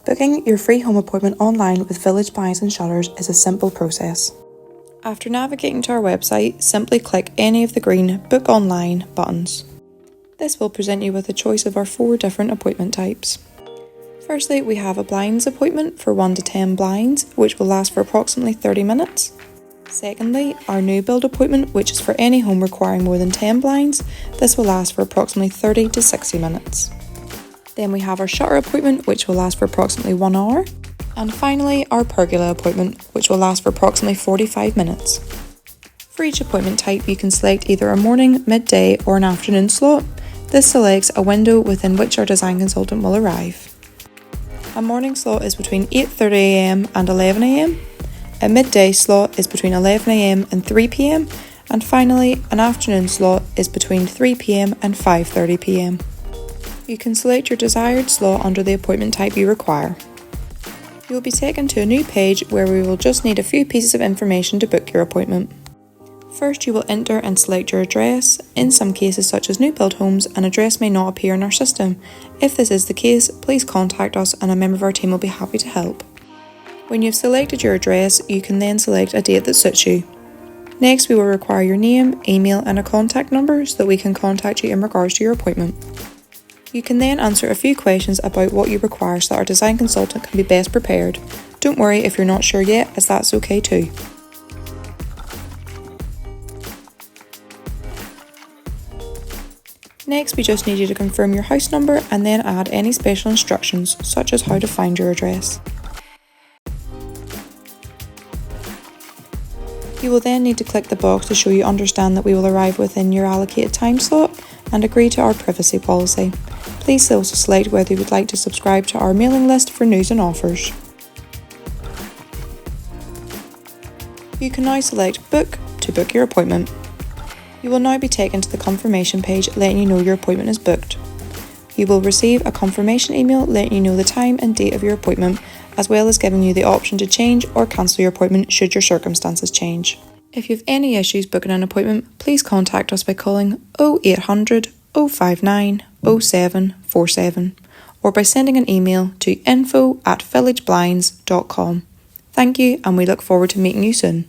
Booking your free home appointment online with Village Buys and Shutters is a simple process. After navigating to our website, simply click any of the green Book Online buttons. This will present you with a choice of our 4 different appointment types. Firstly, we have a blinds appointment for 1 to 10 blinds, which will last for approximately 30 minutes. Secondly, our new build appointment, which is for any home requiring more than 10 blinds. This will last for approximately 30 to 60 minutes. Then we have our shutter appointment, which will last for approximately 1 hour. And finally, our pergola appointment, which will last for approximately 45 minutes. For each appointment type, you can select either a morning, midday, or an afternoon slot. This selects a window within which our design consultant will arrive. A morning slot is between 8:30am and 11am. A midday slot is between 11am and 3pm. And finally, an afternoon slot is between 3pm and 5:30pm. You can select your desired slot under the appointment type you require. You will be taken to a new page where we will just need a few pieces of information to book your appointment. First, you will enter and select your address. In some cases, such as new build homes, an address may not appear in our system. If this is the case, please contact us and a member of our team will be happy to help. When you've selected your address, you can then select a date that suits you. Next, we will require your name, email and a contact number so that we can contact you in regards to your appointment. You can then answer a few questions about what you require so that our design consultant can be best prepared. Don't worry if you're not sure yet, as that's okay too. Next, we just need you to confirm your house number and then add any special instructions, such as how to find your address. You will then need to click the box to show you understand that we will arrive within your allocated time slot and agree to our privacy policy. Please also select whether you would like to subscribe to our mailing list for news and offers. You can now select Book to book your appointment. You will now be taken to the confirmation page letting you know your appointment is booked. You will receive a confirmation email letting you know the time and date of your appointment, as well as giving you the option to change or cancel your appointment should your circumstances change. If you have any issues booking an appointment, please contact us by calling 0800 059 0747 or by sending an email to info@villageblinds.com. Thank you, and we look forward to meeting you soon.